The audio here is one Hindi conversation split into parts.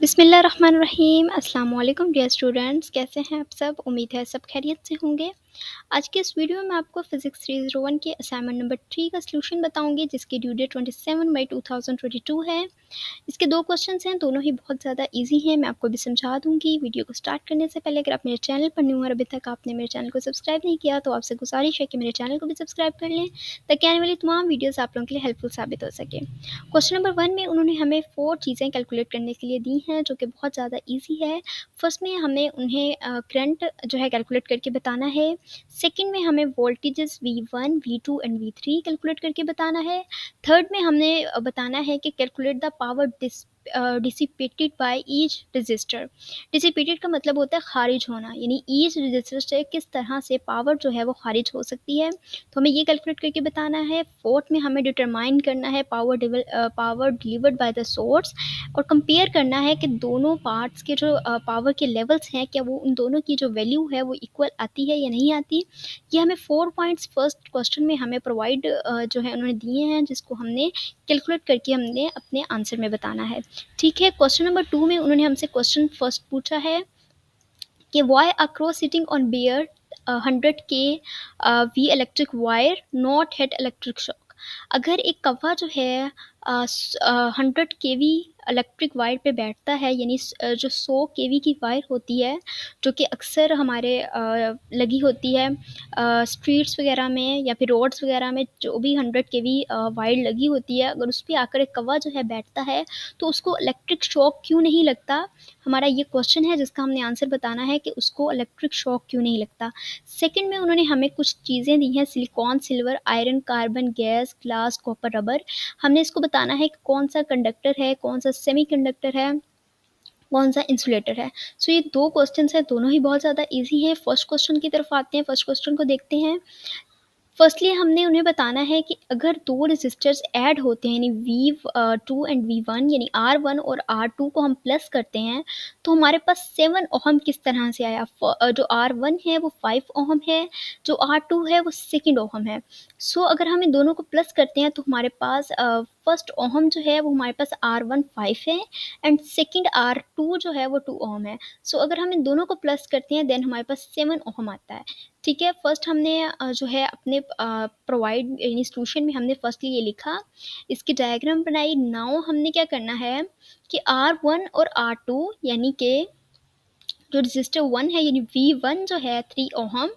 बिस्मिल्लाहिर्रहमानिर्रहीम। अस्सलाम वालेकुम डियर स्टूडेंट्स, कैसे हैं आप सब? उम्मीद है सब खैरियत से होंगे। आज के इस वीडियो में आपको फिजिक्स 301 के असाइनमेंट नंबर 3 का सलूशन बताऊंगी, जिसकी ड्यू डेट 27 मई 2022 है। इसके दो क्वेश्चंस हैं, दोनों ही बहुत ज़्यादा इजी हैं। मैं आपको भी समझा दूंगी। वीडियो को स्टार्ट करने से पहले अगर आप मेरे चैनल पर न्यू और अभी तक आपने मेरे चैनल को सब्सक्राइब नहीं किया तो आपसे गुजारिश है कि मेरे चैनल को भी सब्सक्राइब कर लें, ताकि आने वाली तमाम वीडियोज़ आप लोगों के लिए हेल्पफुल साबित हो सके। क्वेश्चन नंबर 1 में उन्होंने हमें 4 चीज़ें कैलकुलेट करने के लिए दी हैं, जो कि बहुत ज़्यादा ईजी है। फर्स्ट में हमें उन्हें करंट जो है कैलकुलेट करके बताना है। सेकंड में हमें voltages V1, V2 and V3 calculate करके बताना है। थर्ड में हमने बताना है कि calculate the power dissipated by each resistor. Dissipated का मतलब होता है खारिज होना, यानी ईच रजिस्टर से किस तरह से पावर जो है वो खारिज हो सकती है, तो हमें ये कैलकुलेट करके बताना है। फोर्थ में हमें डिटरमाइन करना है power delivered by the source, और कंपेयर करना है कि दोनों पार्ट्स के जो पावर के लेवल्स हैं, क्या वो उन दोनों की जो वैल्यू है वो इक्वल आती है या नहीं आती। ये हमें 4 पॉइंट्स फर्स्ट क्वेश्चन में हमें प्रोवाइड जो है उन्होंने दिए हैं, जिसको हमने कैलकुलेट करके हमने अपने आंसर में बताना है। ठीक है, क्वेश्चन नंबर 2 में उन्होंने हमसे क्वेश्चन फर्स्ट पूछा है कि why a crow sitting on bare 100 K V electric wire not head electric shock. अगर एक कौवा जो है 100 kV इलेक्ट्रिक वायर पे बैठता है, यानी जो 100 kV की वायर होती है, जो कि अक्सर हमारे लगी होती है स्ट्रीट्स वगैरह में या फिर रोड्स वगैरह में, जो भी 100 kV वायर लगी होती है, अगर उस पर आकर एक कौवा जो है बैठता है तो उसको इलेक्ट्रिक शॉक क्यों नहीं लगता। हमारा ये क्वेश्चन है जिसका हमने आंसर बताना है कि उसको इलेक्ट्रिक शॉक क्यों नहीं लगता। सेकंड में उन्होंने हमें कुछ चीज़ें दी हैं, silicon, silver, iron, carbon, gas, glass, copper, rubber. हमने इसको बताना है कि कौन सा कंडक्टर है, कौन सा सेमीकंडक्टर है, कौन सा इंसुलेटर है। सो ये दो क्वेश्चन हैं, दोनों ही बहुत ज़्यादा ईजी हैं। फर्स्ट क्वेश्चन की तरफ आते हैं, फर्स्ट क्वेश्चन को देखते हैं। फर्स्टली हमने उन्हें बताना है कि अगर दो रेजिस्टर्स ऐड होते हैं, यानी V2 एंड V1, यानी R1 और R2 को हम प्लस करते हैं, तो हमारे पास 7 ओहम किस तरह से आया। जो R1 है वो 5 ओहम है, जो R2 है वो 2 ओहम है। सो अगर हम इन दोनों को प्लस करते हैं तो हमारे पास फर्स्ट ओहम जो है वो हमारे पास R1 5 है, एंड सेकेंड R2 जो है वो 2 ओहम है। सो अगर हम इन दोनों को प्लस करते हैं देन हमारे पास 7 ओहम आता है। ठीक है, फर्स्ट हमने जो है अपने प्रोवाइड यानी सॉल्यूशन में हमने फर्स्टली ये लिखा, इसकी डायग्राम बनाई। नाउ हमने क्या करना है कि R1 और R2 यानी कि जो रजिस्टर 1 है, यानी V1 जो है 3 ओहम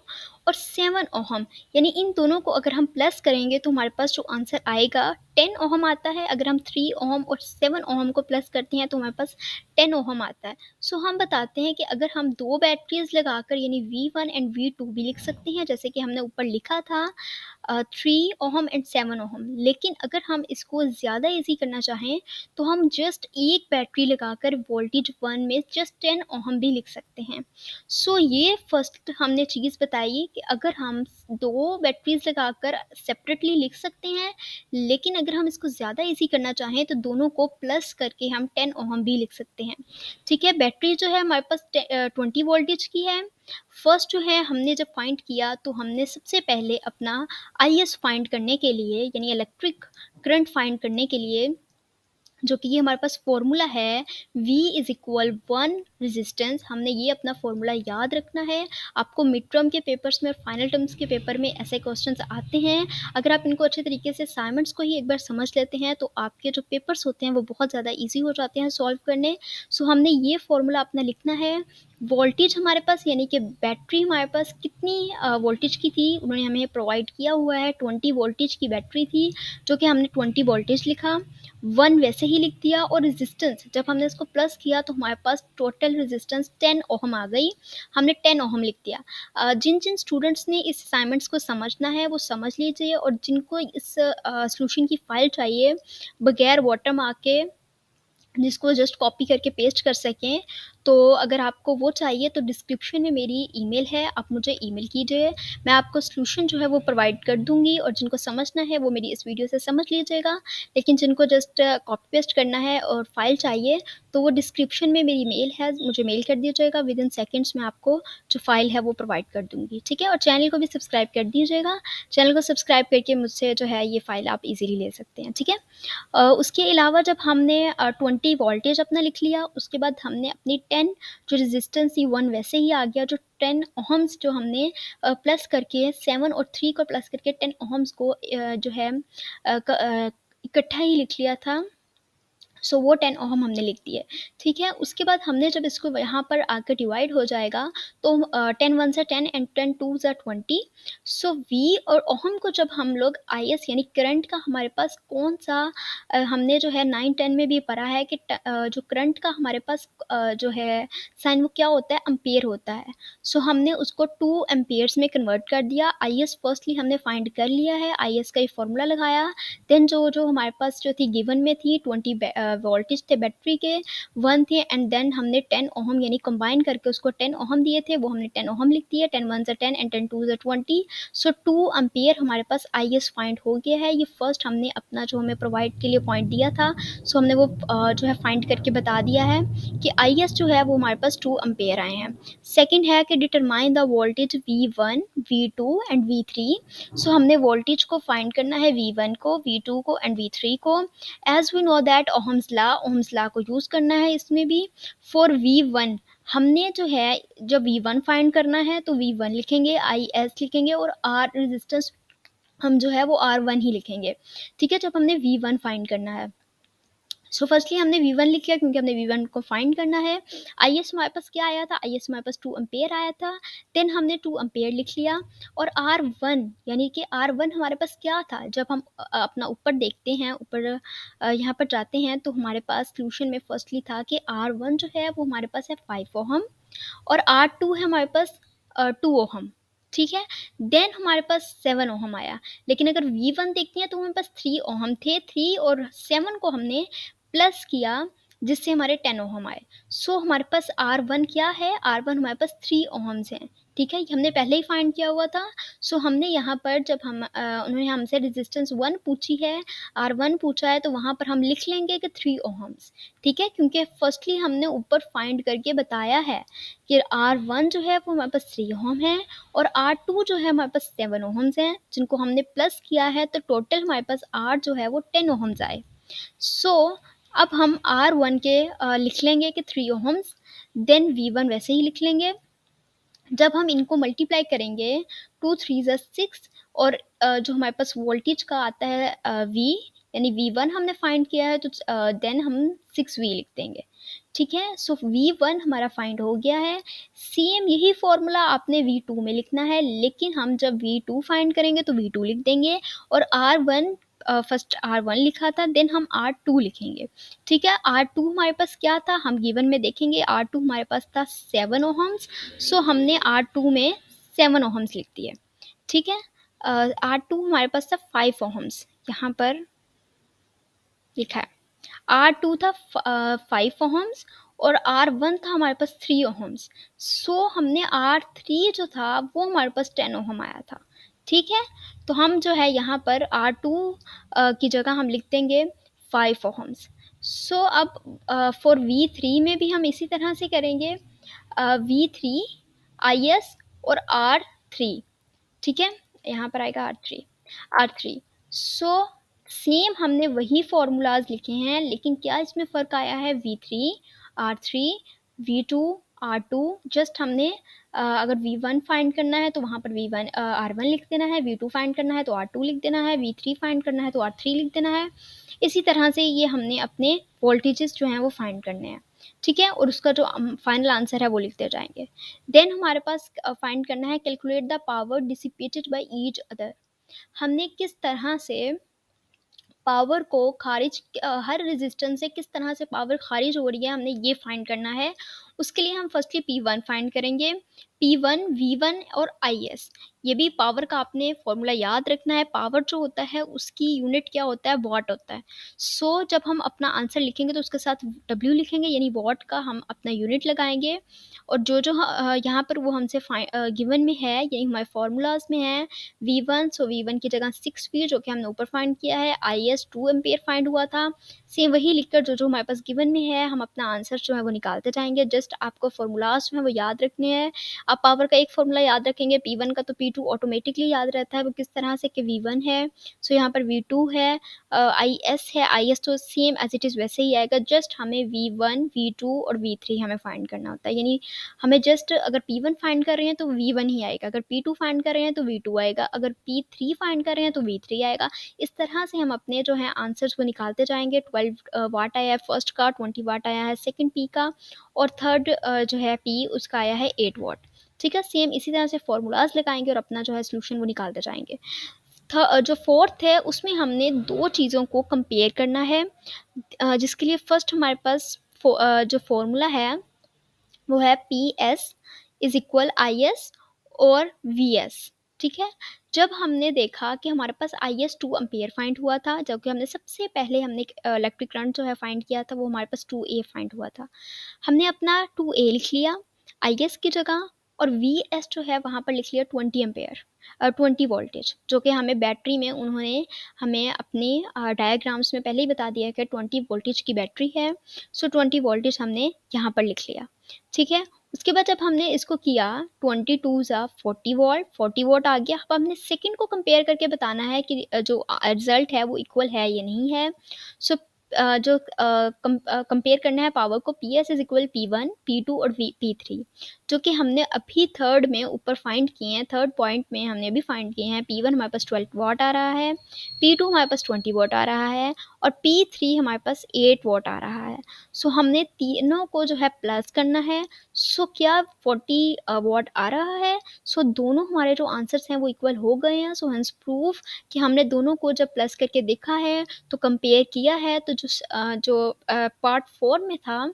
और 7 ओहम, यानी इन दोनों को अगर हम प्लस करेंगे तो हमारे पास जो आंसर आएगा 10 ओहम आता है। अगर हम 3 ओहम और 7 ओहम को प्लस करते हैं तो हमारे पास 10 ओहम आता है। सो हम बताते हैं कि अगर हम दो बैटरीज लगाकर, यानी V1 एंड V2 भी लिख सकते हैं, जैसे कि हमने ऊपर लिखा था 3 ओहम एंड 7 ओहम। लेकिन अगर हम इसको ज़्यादा ईजी करना चाहें तो हम जस्ट एक बैटरी लगाकर वोल्टेज 1 में जस्ट 10 ओहम भी लिख सकते हैं। सो ये फर्स्ट हमने चीज़ बताई कि अगर हम दो बैटरीज लगाकर सेपरेटली लिख सकते हैं, लेकिन अगर हम इसको ज़्यादा ईजी करना चाहें तो दोनों को प्लस करके हम 10 ओहम भी लिख सकते हैं। ठीक है, बैटरी जो है हमारे पास 20 वोल्टेज की है। फर्स्ट जो है हमने जब फाइंड किया तो हमने सबसे पहले अपना IS फाइंड करने के लिए, यानी इलेक्ट्रिक करंट फाइंड करने के लिए, जो कि ये हमारे पास फॉर्मूला है V इज इक्वल 1 रेजिस्टेंस, हमने ये अपना फॉर्मूला याद रखना है। आपको मिड टर्म के पेपर्स में और फाइनल टर्म्स के पेपर में ऐसे क्वेश्चंस आते हैं। अगर आप इनको अच्छे तरीके से असाइनमेंट्स को ही एक बार समझ लेते हैं तो आपके जो पेपर्स होते हैं वो बहुत ज़्यादा ईजी हो जाते हैं सॉल्व करने। सो हमने ये फॉर्मूला अपना लिखना है। वोल्टेज हमारे पास, यानी कि बैटरी हमारे पास कितनी वोल्टेज की थी, उन्होंने हमें प्रोवाइड किया हुआ है 20 वोल्टेज की बैटरी थी, जो कि हमने 20 वोल्टेज लिखा, 1 वैसे ही लिख दिया। और रेजिस्टेंस जब हमने इसको प्लस किया तो हमारे पास टोटल रेजिस्टेंस 10 ओहम आ गई, हमने 10 ओहम लिख दिया। जिन जिन स्टूडेंट्स ने इस असाइनमेंट्स को समझना है वो समझ लीजिए, और जिनको इस सॉल्यूशन की फ़ाइल चाहिए बगैर वाटर मार्क के, जिसको जस्ट कॉपी करके पेस्ट कर सकें, तो अगर आपको वो चाहिए तो डिस्क्रिप्शन में मेरी ईमेल है, आप मुझे ईमेल कीजिए, मैं आपको सॉल्यूशन जो है वो प्रोवाइड कर दूँगी, और जिनको समझना है वो मेरी इस वीडियो से समझ लीजिएगा। लेकिन जिनको जस्ट कॉपी पेस्ट करना है और फाइल चाहिए, तो वो डिस्क्रिप्शन में मेरी मेल है, मुझे मेल कर दीजिएगा, विदिन सेकंड्स मैं आपको जो फाइल है वो प्रोवाइड कर दूँगी, ठीक है? और चैनल को भी सब्सक्राइब कर दीजिएगा, चैनल को सब्सक्राइब करके मुझसे जो है ये फाइल आप ईज़िली ले सकते हैं, ठीक है? उसके अलावा जब हमने 20 वोल्टेज अपना लिख लिया, उसके बाद हमने अपनी 10 जो रेजिस्टेंस थी 1 वैसे ही आ गया, जो 10 ओहम्स जो हमने प्लस करके 7 और 3 को प्लस करके 10 ओहम्स को जो है इकट्ठा ही लिख लिया था। सो वो 10 ओहम हमने लिख दिए, ठीक है? उसके बाद हमने जब इसको यहाँ पर आकर डिवाइड हो जाएगा, तो 10 वन ज़ा 10 एंड 10 टू ज़ा 20। सो वी और ओहम को जब हम लोग आईएस यानी करंट का हमारे पास कौन सा हमने जो है 9 10 में भी पढ़ा है कि जो करंट का हमारे पास जो है साइन वो क्या होता है, एम्पेयर होता है। सो हमने उसको 2 एम्पेयर्स में कन्वर्ट कर दिया। आईएस फर्स्टली हमने फाइंड कर लिया है, आईएस का ही फॉर्मूला लगाया। देन जो हमारे पास जो थी गिवन में थी 20 वोल्टेज थे बैटरी के, 1 थे, एंड देन हमने 10 ओहम यानी कंबाइन करके उसको 10 ओहम दिए थे, वो हमने 10 ओहम लिख दिए, 10 वन ज़ा 10 एंड 10 टू ज़ा 20। सो 2 एम्पेयर हमारे पास आईएस फाइंड हो गया है। ये फर्स्ट हमने अपना जो हमें प्रोवाइड के लिए पॉइंट दिया था, सो हमने वो जो है फाइंड करके बता दिया है कि आईएस जो है वो हमारे पास 2 एम्पेयर आए हैं। सेकेंड है कि determine the voltage V1 V2 and V3। सो हमने वोल्टेज को फाइंड करना है, V1 को, V2 को एंड V3 को। As we know that ohm's law को यूज़ करना है इसमें भी। फॉर V1 हमने जो है जब V1 फाइंड करना है तो V1 लिखेंगे, IS लिखेंगे, और R रेजिस्टेंस हम जो है वो R1 ही लिखेंगे, ठीक है? जब हमने V1 फाइंड करना है, सो फर्स्टली हमने V1 लिख लिया क्योंकि हमने V1 को फाइंड करना है। आईएस हमारे पास क्या आया था, आईएस हमारे पास 2 एम्पेयर आया था। देन हमने 2 एम्पेयर लिख लिया, और R1 यानी कि R1 हमारे पास क्या था, जब हम अपना ऊपर देखते हैं, ऊपर यहाँ पर जाते हैं, तो हमारे पास सॉल्यूशन में फर्स्टली था कि R1 जो है वो हमारे पास है 5 ओहम, और R2 है हमारे पास 2 ओहम, ठीक है? देन हमारे पास 7 ओहम आया। लेकिन अगर V1 देखते हैं तो हमारे पास 3 ओहम थे, 3 और 7 को हमने प्लस किया, जिससे हमारे 10 ओहम आए। सो हमारे पास R1 क्या है, R1 हमारे पास 3 ओहम्स हैं, ठीक है? ये हमने पहले ही फाइंड किया हुआ था। सो हमने यहाँ पर जब उन्होंने हमसे रेजिस्टेंस 1 पूछी है, R1 पूछा है, तो वहाँ पर हम लिख लेंगे कि 3 ओहम्स, ठीक है? क्योंकि फर्स्टली हमने ऊपर फाइंड करके बताया है कि R1 जो है वो हमारे पास 3 ओहम है, और R2 जो है हमारे पास 7 ओहम्स हैं, जिनको हमने प्लस किया है, तो टोटल हमारे पास R जो है वो 10 ओहम्स आए। सो अब हम R1 के लिख लेंगे कि 3 ओहम्स, देन V1 वैसे ही लिख लेंगे। जब हम इनको मल्टीप्लाई करेंगे, 2 3 ज़ा 6, और जो हमारे पास वोल्टेज का आता है V, यानी V1 हमने फाइंड किया है, तो देन हम 6V लिख देंगे, ठीक है? सो V1 हमारा फाइंड हो गया है। सेम यही फॉर्मूला आपने V2 में लिखना है, लेकिन हम जब V2 फाइंड करेंगे तो V2 लिख देंगे, और R1 फर्स्ट R1 लिखा था, देन हम R2 लिखेंगे, ठीक है? R2 हमारे पास क्या था, हम गिवन में देखेंगे, R2 हमारे पास था 7 ओहम्स। सो हमने R2 में 7 ओहम्स लिख दिए, ठीक है? R2 हमारे पास था 5 ओहम्स, यहाँ पर लिखा है। R2 था 5 ओहम्स, और R1 था हमारे पास 3 ओहम्स। सो हमने R3 जो था वो हमारे पास 10 ओहम आया था, ठीक है? तो हम जो है यहाँ पर R2 की जगह हम लिख देंगे 5 ओहम्स। सो अब फॉर V3 में भी हम इसी तरह से करेंगे, V3 IS और R3, ठीक है? यहाँ पर आएगा R3। सो सेम हमने वही फ़ॉर्मूलाज़ लिखे हैं, लेकिन क्या इसमें फ़र्क आया है, V3 R3 V2 R2। Just हमने अगर V1 फाइंड करना है तो वहाँ पर R1 लिख देना है, V2 फाइंड करना है तो R2 लिख देना है, V3 फाइंड करना है तो R3 लिख देना है। इसी तरह से ये हमने अपने वोल्टेजेस जो हैं वो फाइंड करने हैं, ठीक है? और उसका जो फाइनल आंसर है वो लिखते जाएंगे। देन हमारे पास फाइंड करना है, calculate the power dissipated by each other. हमने किस तरह से पावर को हर रेजिस्टेंस से किस तरह से पावर खारिज हो रही है, हमने ये फाइंड करना है। उसके लिए हम फर्स्टली P1 फाइंड करेंगे। P1, V1 और IS, ये भी पावर का आपने फॉर्मूला याद रखना है। पावर जो होता है उसकी यूनिट क्या होता है, वॉट होता है। सो जब हम अपना आंसर लिखेंगे तो उसके साथ W लिखेंगे, यानी वॉट का हम अपना यूनिट लगाएंगे। और जो जो यहाँ पर वो हमसे गिवन में है, यही हमारे फार्मूलाज में है। V1, सो V1 की जगह 6 फीट जो कि हमने ऊपर फाइंड किया है। IS 2 एम्पियर फाइंड हुआ था। सेम वही लिखकर जो जो हमारे पास गिवन में है हम अपना आंसर जो है वो निकालते जाएंगे। जस्ट आपको फार्मूलाज जो है वो याद रखने हैं। आप पावर का एक फार्मूला याद रखेंगे P1 का, तो P2 ऑटोमेटिकली याद रहता है। वो किस तरह से कि V1 है, सो यहाँ पर V2 है, IS है, IS तो सेम एज इट इज़ वैसे ही आएगा। जस्ट हमें V1, V2 और V3 हमें फाइंड करना होता है। यानी हमें जस्ट अगर P1 फाइंड कर रहे हैं तो V1 ही आएगा, अगर P2 फाइंड कर रहे हैं तो V2 आएगा, अगर P3 फाइंड कर रहे हैं तो V3 आएगा। इस तरह से हम अपने जो है आंसर्स को निकालते जाएंगे। 12 वाट आया है फर्स्ट का, 20 वाट आया है सेकंड P का, और थर्ड जो है P उसका आया है 8 वाट। ठीक है, सेम इसी तरह से फॉर्मूलाज लगाएंगे और अपना जो है सोल्यूशन वो निकालते जाएंगे। जो फोर्थ है उसमें हमने दो चीज़ों को कंपेयर करना है। जिसके लिए फर्स्ट हमारे पास जो फॉर्मूला है वो है PS इज इक्वल IS और VS। ठीक है, जब हमने देखा कि हमारे पास IS 2 एम्पियर फाइंड हुआ था, जबकि हमने सबसे पहले हमने इलेक्ट्रिक करंट जो है फाइंड किया था वो हमारे पास 2A फाइंड हुआ था। हमने अपना 2A लिख लिया IS की जगह, और VS जो है वहाँ पर लिख लिया 20 एम्पेयर, 20 वोल्टेज, जो कि हमें बैटरी में उन्होंने हमें अपने डायग्राम्स में पहले ही बता दिया कि 20 वोल्टेज की बैटरी है। सो 20 वोल्टेज हमने यहाँ पर लिख लिया। ठीक है, उसके बाद जब हमने इसको किया 22 ज़ा 40 वॉट, 40 वॉट आ गया। अब हमने सेकंड को कंपेयर करके बताना है कि जो रिजल्ट है वो इक्वल है या नहीं है। सो जो कंपेयर करना है पावर को, PS is equal P1, P2 और P3, जो कि हमने अभी थर्ड में ऊपर फाइंड किए हैं। थर्ड पॉइंट में हमने अभी फाइंड किए हैं। P1 हमारे पास 12 वाट आ रहा है, P2 हमारे पास 20 वाट आ रहा है, और P3 हमारे पास 8 वाट आ रहा है। सो हमने तीनों को जो है प्लस करना है। सो क्या 40 वाट आ रहा है। सो दोनों हमारे जो आंसर्स हैं वो इक्वल हो गए हैं। सो हंस प्रूफ कि हमने दोनों को जब प्लस करके देखा है तो कंपेयर किया है, तो जो पार्ट 4 में था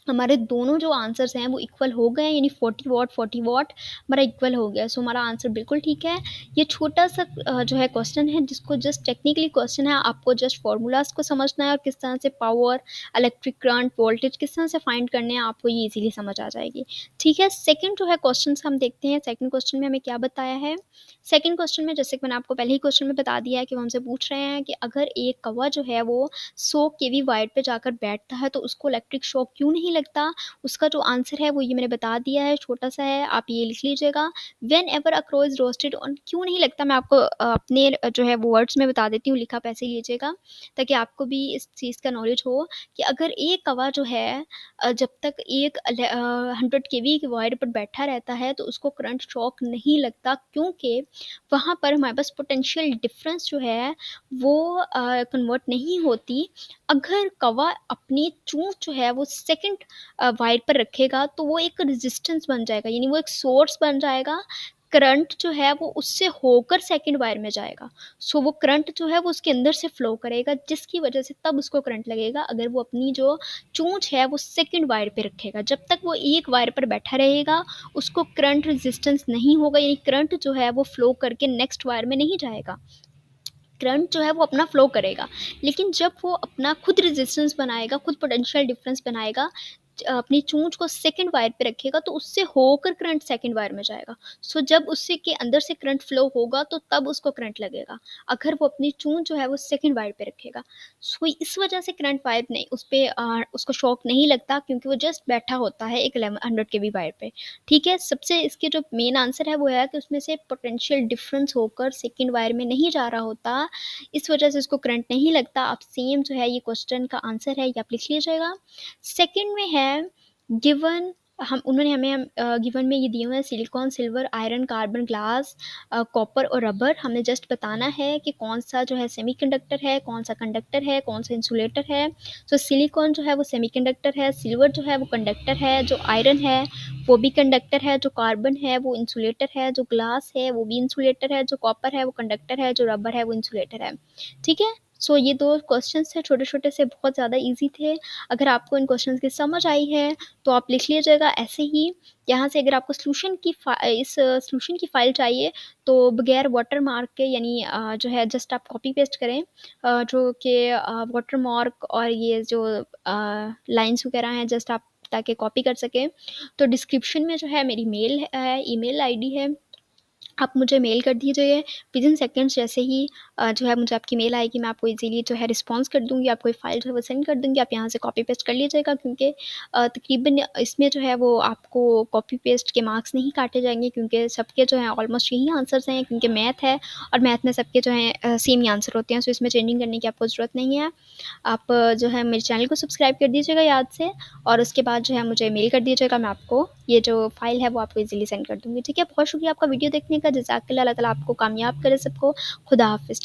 हमारे दोनों जो आंसर्स हैं वो इक्वल हो गए हैं, यानी 40 वाट 40 वाट हमारा इक्वल हो गया। सो हमारा आंसर बिल्कुल ठीक है। ये छोटा सा जो है क्वेश्चन है, जिसको जस्ट टेक्निकली क्वेश्चन है, आपको जस्ट फार्मूलाज को समझना है और किस तरह से पावर, इलेक्ट्रिक करंट, वोल्टेज किस तरह से फाइंड करने हैं, आपको ये इजीली समझ आ जाएगी। ठीक है, सेकंड जो है क्वेश्चन हम देखते हैं। सेकंड क्वेश्चन में हमें क्या बताया है। सेकंड क्वेश्चन में, जैसे कि मैंने आपको पहले ही क्वेश्चन में बता दिया है कि वो हमसे पूछ रहे हैं कि अगर एक कौवा जो है वो 100 kV वायर पे जाकर बैठता है तो उसको इलेक्ट्रिक शॉक क्यों नहीं लगता। उसका जो आंसर है वो ये मैंने बता दिया है, छोटा सा है, आप ये लिख लीजिएगा। When ever a crow is roasted on, क्यों नहीं लगता मैं आपको अपने जो है वो वर्ड्स में बता देती हूँ, लिखा पैसे लीजिएगा ताकि आपको भी इस चीज़ का नॉलेज हो कि अगर एक कौवा जो है जब तक एक 100 kV की वायर पर बैठा रहता है तो उसको करंट शॉक नहीं लगता, क्योंकि वहाँ पर हमारे पास पोटेंशियल डिफरेंस जो है वो कन्वर्ट नहीं होती। अगर कौवा अपनी चोंच जो है वो सेकंड वायर पर रखेगा तो वो एक रेजिस्टेंस बन जाएगा, यानी वो एक सोर्स बन जाएगा। करंट जो है वो उससे होकर सेकंड वायर में जाएगा। सो वो करंट जो है वो उसके अंदर से फ्लो करेगा, जिसकी वजह से तब उसको करंट लगेगा अगर वो अपनी जो चोंच है वो सेकंड वायर पे रखेगा। जब तक वो एक वायर पर बैठा रहेगा उसको करंट रेजिस्टेंस नहीं होगा, यानी करंट जो है वो फ्लो करके नेक्स्ट वायर में नहीं जाएगा। करंट जो है वो अपना फ्लो करेगा, लेकिन जब वो अपना खुद रेजिस्टेंस बनाएगा, खुद पोटेंशियल डिफरेंस बनाएगा, अपनी चोंच को सेकंड वायर पे रखेगा तो उससे होकर करंट सेकंड वायर में जाएगा। सो जब उससे के अंदर से करंट फ्लो होगा तो तब उसको करंट लगेगा, अगर वो अपनी चोंच जो है वो सेकंड वायर पे रखेगा। सो इस वजह से करंट वायर नहीं, उस पर उसको शॉक नहीं लगता, क्योंकि वो जस्ट बैठा होता है एक 100 kV वायर पे। ठीक है, सबसे इसके जो मेन आंसर है वो है कि उसमें से पोटेंशियल डिफरेंस होकर सेकंड वायर में नहीं जा रहा होता, इस वजह से उसको करंट नहीं लगता। आप सेम जो है ये क्वेश्चन का आंसर है ये आप लिख लीजिएगा। सेकंड में है गिवन, हम उन्होंने हमें गिवन में ये दिए हुए हैं silicon, silver, iron, carbon, glass, copper और रबर। हमें जस्ट बताना है कि कौन सा जो है सेमीकंडक्टर है, कौन सा कंडक्टर है, कौन सा इंसुलेटर है। तो सिलिकॉन जो है वो सेमीकंडक्टर है, सिल्वर जो है वो कंडक्टर है, जो आयरन है वो भी कंडक्टर है, जो कार्बन है वो इंसुलेटर है, जो ग्लास है वो भी इंसुलेटर है, जो कॉपर है वो कंडक्टर है, जो रबर है वो इंसुलेटर है। ठीक है, सो ये 2 क्वेश्चन्स थे छोटे-छोटे से, बहुत ज़्यादा ईज़ी थे। अगर आपको इन क्वेश्चन्स की समझ आई है, तो आप लिख लीजिएगा ऐसे ही। यहाँ से अगर आपको सॉल्यूशन की फ़ाइल चाहिए, तो बगैर वाटरमार्क के, यानी जो है जस्ट आप कॉपी पेस्ट करें, जो कि वाटरमार्क और ये जो लाइन्स वगैरह हैं, जस्ट आप ताकि कॉपी कर सकें। तो डिस्क्रिप्शन में जो है मेरी ईमेल आईडी है, आप मुझे मेल कर दीजिए। विदिन सेकंड्स जैसे ही जो है मुझे आपकी मेल आएगी, मैं आपको इज़िली जो है रिस्पॉन्स कर दूँगी, आपको एक फ़ाइल जो है वो सेंड कर दूँगी। आप यहाँ से कॉपी पेस्ट कर लीजिएगा, क्योंकि तकरीबन इसमें जो है वो आपको कॉपी पेस्ट के मार्क्स नहीं काटे जाएँगे, क्योंकि सबके जो हैं ऑलमोस्ट यही आंसर्स हैं, क्योंकि मैथ है और मैथ में सबके जो हैं सेम ही आंसर होते हैं। सो इसमें चेंजिंग करने की आपको ज़रूरत नहीं है। आप जो है मेरे चैनल को सब्सक्राइब कर दीजिएगा याद से, और उसके बाद जो है मुझे मेल कर दीजिएगा, मैं आपको ये जो फ़ाइल है वो आपको ईज़िली सेंड कर दूँगी। ठीक है? बहुत शुक्रिया आपका वीडियो देखने का। जज़ाकल्लाह। अल्लाह ताला आपको कामयाब करे सबको। खुदा हाफ़िज़।